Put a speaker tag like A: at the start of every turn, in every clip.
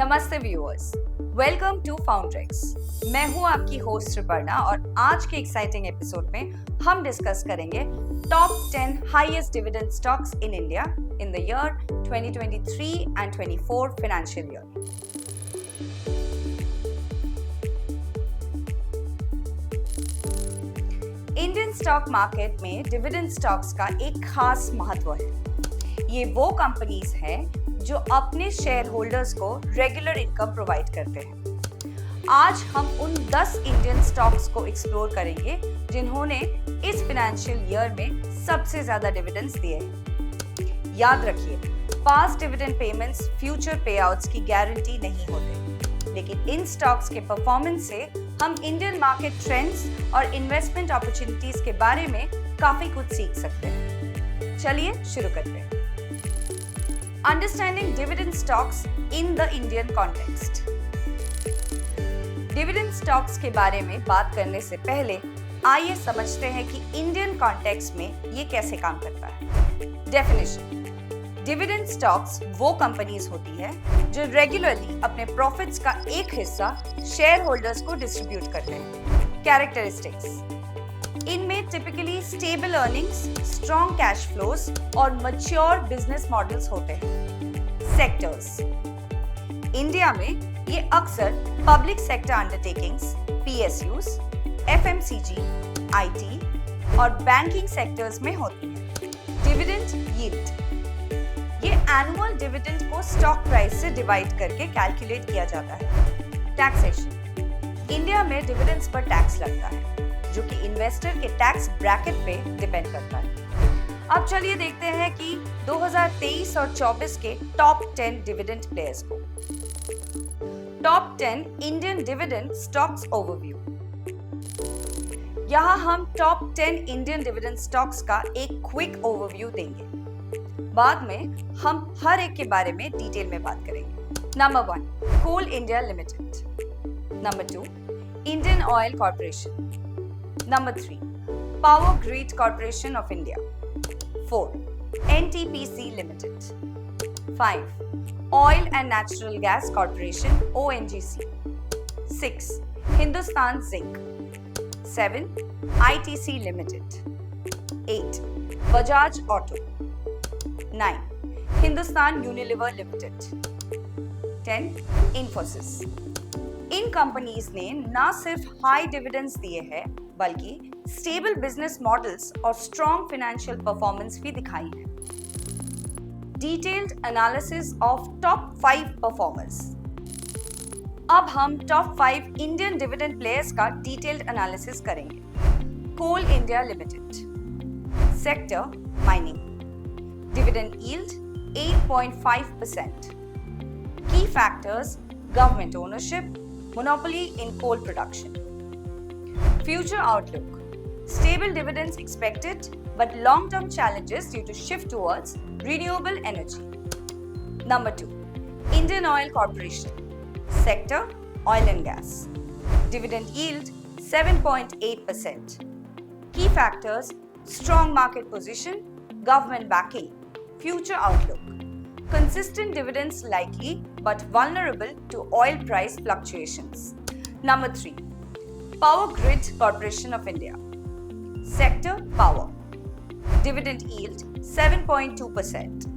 A: नमस्ते viewers, welcome to फाउंड्रेक्स। मैं हूं आपकी होस्ट रिपर्णा और आज के एक्साइटिंग एपिसोड में हम डिस्कस करेंगे top 10 highest dividend stocks in India in the year 2023 and 24 financial year. Indian stock market में डिविडेंड स्टॉक्स का एक खास महत्व है। ये वो कंपनीज हैं जो अपने शेयर होल्डर्स को रेगुलर इनकम प्रोवाइड करते हैं। आज हम उन 10 इंडियन स्टॉक्स को एक्सप्लोर करेंगे जिन्होंने इस फाइनेंशियल ईयर में सबसे ज्यादा डिविडेंड्स दिए हैं। याद रखिए, पास्ट डिविडेंड पेमेंट्स फ्यूचर पेआउट्स की गारंटी नहीं होते, लेकिन इन स्टॉक्स के परफॉर्मेंस से हम इंडियन मार्केट ट्रेंड्स और इन्वेस्टमेंट अपॉर्चुनिटीज के बारे में काफी कुछ सीख सकते हैं। चलिए शुरू करते हैं। Understanding dividend stocks in the Indian context. Dividend stocks के बारे में बात करने से पहले आइए समझते हैं कि इंडियन कॉन्टेक्स्ट में ये कैसे काम करता है। डेफिनेशन: डिविडेंड स्टॉक्स वो कंपनीज होती है जो रेगुलरली अपने प्रॉफिट्स का एक हिस्सा शेयर होल्डर्स को डिस्ट्रीब्यूट करते हैं। कैरेक्टरिस्टिक्स: इनमें typically stable earnings, strong cash flows और मैच्योर बिजनेस मॉडल्स होते हैं। सेक्टर्स: इंडिया में ये अक्सर public sector undertakings, PSUs, FMCG, IT और बैंकिंग सेक्टर्स में होती है। डिविडेंड यील्ड: ये एनुअल डिविडेंड को स्टॉक प्राइस से डिवाइड करके कैलकुलेट किया जाता है। टैक्सेशन: इंडिया में डिविडेंड्स पर टैक्स लगता है जो कि इन्वेस्टर के टैक्स ब्रैकेट पे डिपेंड करता है। अब चलिए देखते हैं कि 2023 और 24 के टॉप 10 डिविडेंड प्लेयर्स को। Top 10 Indian dividend stocks overview. यहाँ हम टॉप 10 इंडियन डिविडेंड स्टॉक्स का एक क्विक ओवरव्यू देंगे। बाद में हम हर एक के बारे में डिटेल में बात करेंगे। Number 1, Coal India Limited. Number 2, Indian Oil Corporation. Number 3, Power Grid Corporation of India. 4, NTPC Limited. 5, Oil and Natural Gas Corporation ONGC. 6, Hindustan Zinc. 7, ITC Limited. 8, Bajaj Auto. 9, Hindustan Unilever Limited. 10, Infosys. इन companies ने ना सिर्फ high dividends दिए हैं बल्कि stable business models और strong financial performance भी दिखाई है। Detailed analysis of top 5 performers. अब हम टॉप 5 इंडियन डिविडेंड प्लेयर्स का डिटेल्ड एनालिसिस करेंगे। Coal India Limited. Sector: mining. Dividend yield 8.5%। Key factors: government ownership, monopoly in coal production. Future outlook: stable dividends expected, but long-term challenges due to shift towards renewable energy. Number 2, Indian Oil Corporation. Sector: oil and gas. Dividend yield 7.8%. Key factors: strong market position, government backing. Future outlook: consistent dividends likely but vulnerable to oil price fluctuations. Number 3, Power Grid Corporation of India. Sector: power. Dividend yield 7.2%.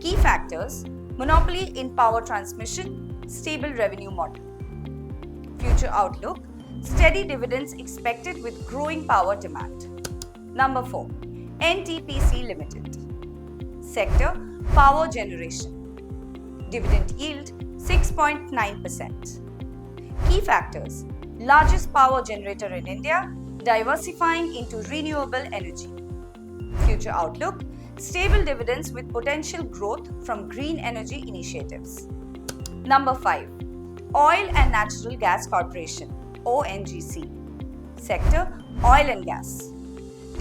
A: Key factors: monopoly in power transmission, stable revenue model. Future outlook: steady dividends expected with growing power demand. Number 4, NTPC Limited. Sector: power generation. Dividend yield 6.9%. Key factors: largest power generator in India, diversifying into renewable energy. Future outlook: stable dividends with potential growth from green energy initiatives. Number 5, Oil and Natural Gas Corporation ONGC. Sector: oil and gas.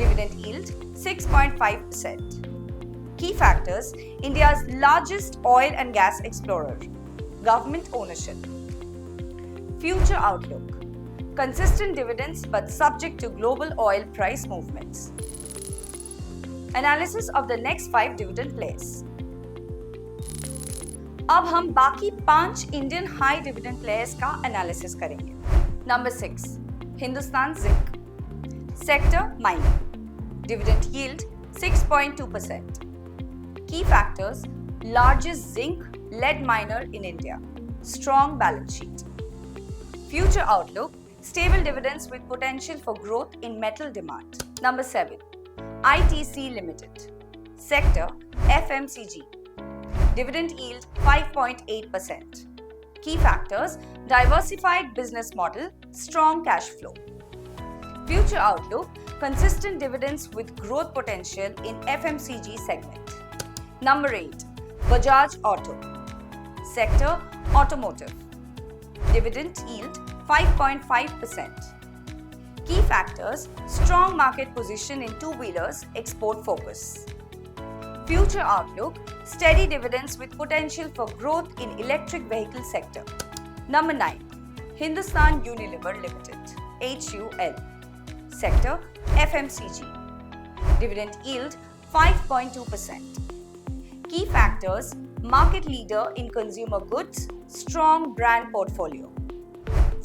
A: Dividend yield 6.5%. Key factors: India's largest oil and gas explorer, government ownership. Future outlook: consistent dividends but subject to global oil price movements. Analysis of the next 5 dividend players. अब हम बाकी 5 Indian high dividend players का analysis करेंगे। Number 6, Hindustan zinc. Sector mining. Dividend yield 6.2%। Key factors: largest zinc lead miner in India, strong balance sheet. Future outlook: stable dividends with potential for growth in metal demand. Number 7, ITC Limited. Sector FMCG. Dividend yield 5.8%. Key factors: diversified business model, strong cash flow. Future outlook: consistent dividends with growth potential in FMCG segment. Number 8, Bajaj Auto. Sector automotive. Dividend yield 5.5%. Key factors: strong market position in two-wheelers, export focus. Future outlook: steady dividends with potential for growth in electric vehicle sector. Number 9, Hindustan Unilever Limited, HUL. Sector FMCG. Dividend yield 5.2%. Key factors: market leader in consumer goods, strong brand portfolio.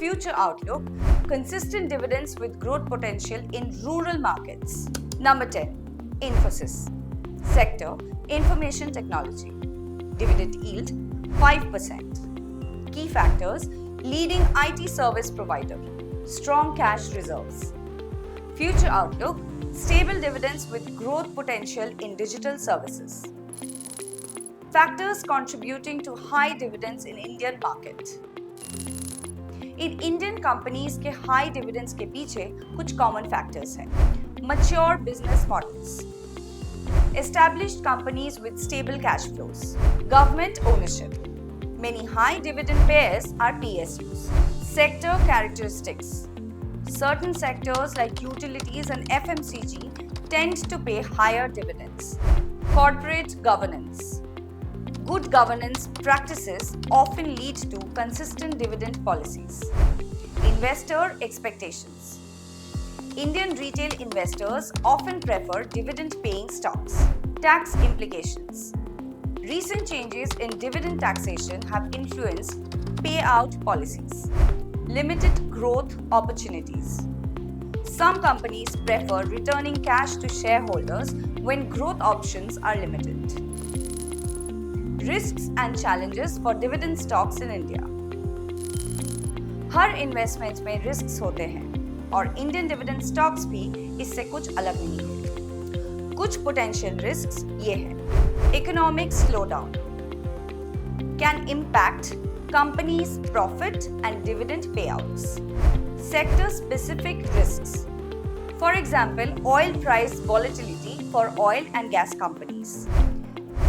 A: Future outlook: consistent dividends with growth potential in rural markets. Number 10, Infosys. Sector information technology. Dividend yield 5%. Key factors: leading IT service provider, strong cash reserves. Future outlook: stable dividends with growth potential in digital services. Factors contributing to high dividends in Indian market. In Indian companies के high dividends के पीछे कुछ common factors हैं। Mature business models, established companies with stable cash flows, government ownership, many high dividend payers are PSUs. Sector characteristics: certain sectors like utilities and FMCG tend to pay higher dividends. Corporate governance: good governance practices often lead to consistent dividend policies. Investor expectations: Indian retail investors often prefer dividend-paying stocks. Tax implications: recent changes in dividend taxation have influenced payout policies. Limited growth opportunities: some companies prefer returning cash to shareholders when growth options are limited. Risks and challenges for dividend stocks in India. Her investment में risks होते हैं और Indian dividend stocks भी इससे कुछ अलग नहीं है। कुछ पोटेंशियल रिस्क्स ये हैं: economic slowdown can impact companies profit and dividend पेआउट्स. Sector specific risks, for example oil price volatility for oil and gas companies.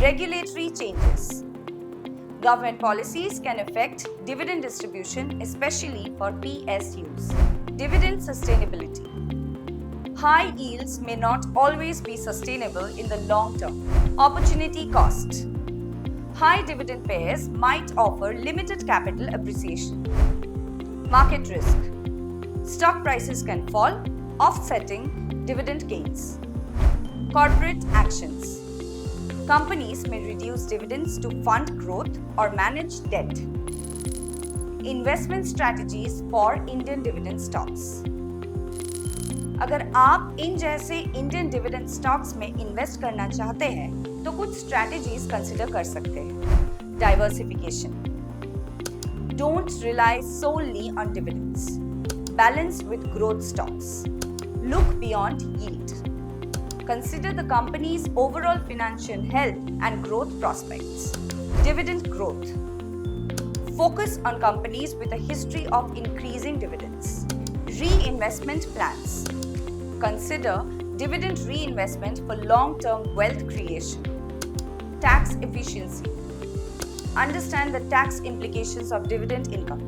A: Regulatory changes: government policies can affect dividend distribution, especially for PSUs. Dividend sustainability: high yields may not always be sustainable in the long term. Opportunity cost: high dividend payers might offer limited capital appreciation. Market risk: stock prices can fall, offsetting dividend gains. Corporate actions: companies may reduce dividends to fund growth or manage debt. Investment strategies for Indian dividend stocks. अगर आप इन जैसे Indian dividend stocks में invest करना चाहते हैं तो कुछ strategies consider कर सकते हैं। Diversification: don't rely solely on dividends. Balance with growth stocks. Look beyond yield. Consider the company's overall financial health and growth prospects. Dividend growth: focus on companies with a history of increasing dividends. Reinvestment plans: consider dividend reinvestment for long-term wealth creation. Tax efficiency: understand the tax implications of dividend income.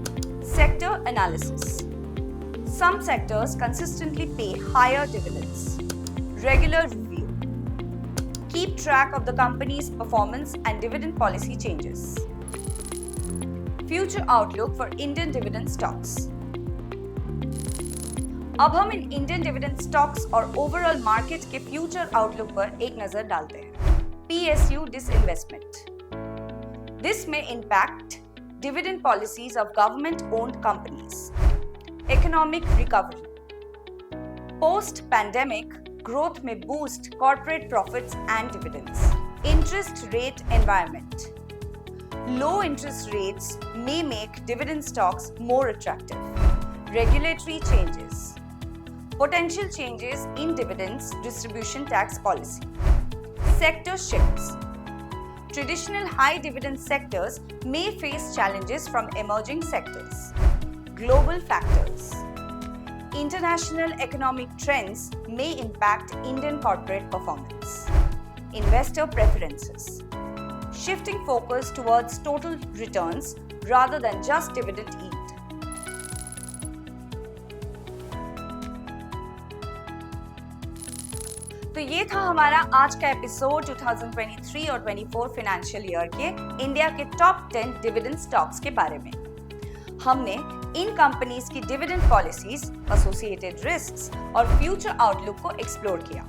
A: Sector analysis: some sectors consistently pay higher dividends. Regular review: keep track of the company's performance and dividend policy changes. Future outlook for Indian dividend stocks. अब हम in Indian dividend stocks और overall market के future outlook पर एक नजर डालते हैं। PSU disinvestment: This may impact dividend policies of government-owned companies. Economic recovery. Post-pandemic, growth may boost corporate profits and dividends. Interest rate environment. Low interest rates may make dividend stocks more attractive. Regulatory changes. Potential changes in dividends distribution tax policy. Sector shifts. Traditional high dividend sectors may face challenges from emerging sectors. Global factors. International economic trends may impact Indian corporate performance. Investor preferences. Shifting focus towards total returns rather than just dividend yield. तो ये था हमारा आज का episode 2023 और 24 financial year के India के top 10 dividend stocks के बारे में। हमने इन कंपनीज की डिविडेंड पॉलिसीज, एसोसिएटेड रिस्क्स और फ्यूचर आउटलुक को एक्सप्लोर किया।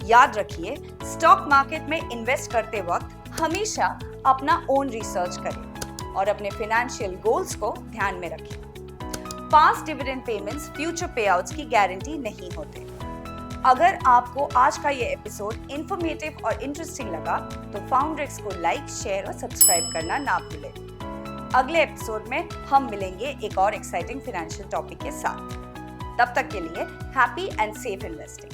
A: याद रखिए, स्टॉक मार्केट में इन्वेस्ट करते वक्त हमेशा अपना ओन रिसर्च करें और अपने फाइनेंशियल गोल्स को ध्यान में रखें। पास्ट डिविडेंड पेमेंट्स फ्यूचर पेआउट्स की गारंटी नहीं होते। अगर आपको आज का ये एपिसोड इंफॉर्मेटिव और इंटरेस्टिंग लगा तो फाउंड्रेक्स को लाइक, शेयर और सब्सक्राइब करना ना भूलें। अगले एपिसोड में हम मिलेंगे एक और एक्साइटिंग फाइनेंशियल टॉपिक के साथ। तब तक के लिए हैप्पी एंड सेफ इन्वेस्टिंग।